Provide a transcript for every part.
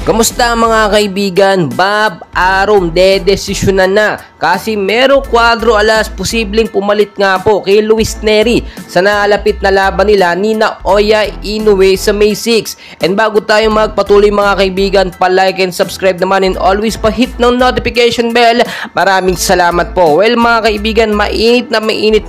Kamusta mga kaibigan? Bob Arum dedesisyonan na kasi Mero Cuadro Alas posibleng pumalit nga po kay Luis Nery sa nalapit na laban nila ni Naoya Inoue sa May 6. And bago tayo magpatuloy mga kaibigan, pa-like and subscribe naman and always pa-hit ng notification bell. Maraming salamat po. Well mga kaibigan, mainit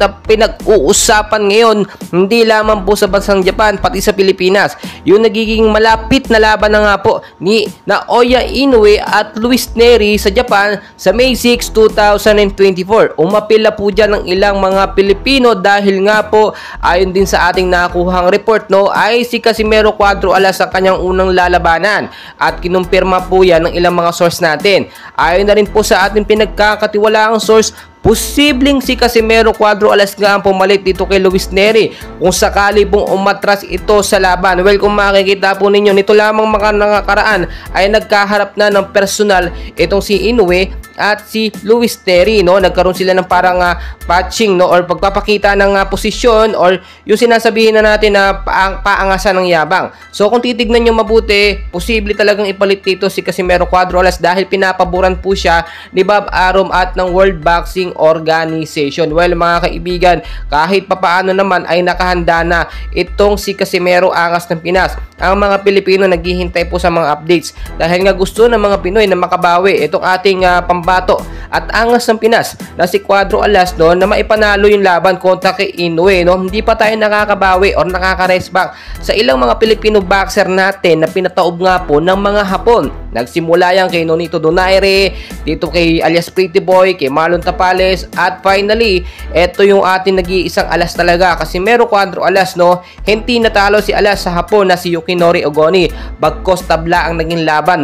na pinag-uusapan ngayon hindi lamang po sa bansang Japan pati sa Pilipinas. Yung nagiging malapit na laban na nga po ni Naoya Inoue at Luis Nery sa Japan sa May 6, 2024. Umapila po dyan ng ilang mga Pilipino dahil nga po ayon din sa ating nakuhang report ay si Mero Cuadro Alas ang kanyang unang lalabanan at kinumpirma po yan ng ilang mga source natin. Ayon na rin po sa ating pinagkakatiwalaang source, posibleng si Mero Cuadro Alas nga ang pumalit dito kay Luis Nery kung sakali pong umatras ito sa laban. Well, kung makikita po ninyo, nito lamang mga nangakaraan ay nagkaharap na ng personal itong si Inoue at si Luis Nery, nagkaroon sila ng parang patching or pagpapakita ng posisyon or yung sinasabihin na natin na paangasan ng yabang. So kung titignan nyo mabuti, posible talagang ipalit dito si Mero Cuadro Alas dahil pinapaboran po siya ni Bob Arum at ng World Boxing Organization. Well mga kaibigan, kahit papaano naman ay nakahanda na itong si Mero Angas ng Pinas. Ang mga Pilipino naghihintay po sa mga updates dahil nga gusto ng mga Pinoy na makabawi itong ating pambato at angas ng Pinas na si Cuadro Alas na maipanalo yung laban kontra kay Inoue. Hindi pa tayo nakakabawi or nakaka-rest back sa ilang mga Filipino boxer natin na pinataob nga po ng mga Hapon. Nagsimula yan kay Nonito Donaire, dito kay alias Pretty Boy, kay Marlon Tapales, at finally, eto yung ating nag-iisang Alas talaga kasi Mero Cuadro Alas, hindi natalo si Alas sa Hapon na si Yukinori Ogoni. Bagkos tabla ang naging laban,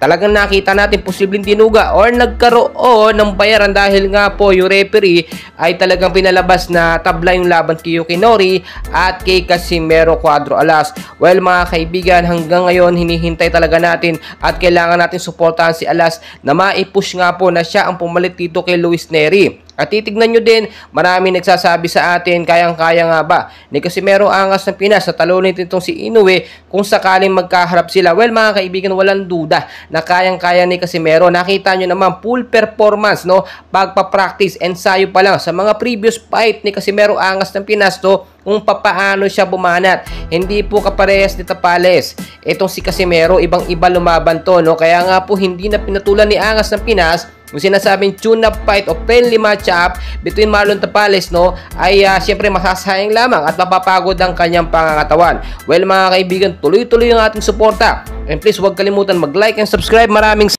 talagang nakita natin posibleng dinuga or nagkaroon ng bayaran dahil nga po yung referee ay talagang pinalabas na tabla yung laban kay Yukinori at kay Mero Cuadro Alas. Well mga kaibigan, hanggang ngayon hinihintay talaga natin at kailangan natin suportahan si Alas na maipush nga po na siya ang pumalit dito kay Luis Nery. At titignan nyo din, marami nagsasabi sa atin, kayang-kaya nga ba ni Mero Angas ng Pinas sa talunin itong si Inoue kung sakaling magkaharap sila. Well mga kaibigan, walang duda na kayang-kaya ni Mero. Nakita nyo naman full performance, pagpa-practice, ensayo pa lang sa mga previous fight ni Mero Angas ng Pinas kung papaano siya bumanat. Hindi po kaparehas ni Tapales. Itong si Mero, ibang-iba lumaban to, kaya nga po hindi na pinatulan ni Angas ng Pinas yung sinasabing tune-up fight o friendly match-up between Marlon Tapales ay siyempre masasayang lamang at mapapagod ang kanyang pangangatawan. Well mga kaibigan, tuloy-tuloy yung ating suporta. And please huwag kalimutan mag-like and subscribe. Maraming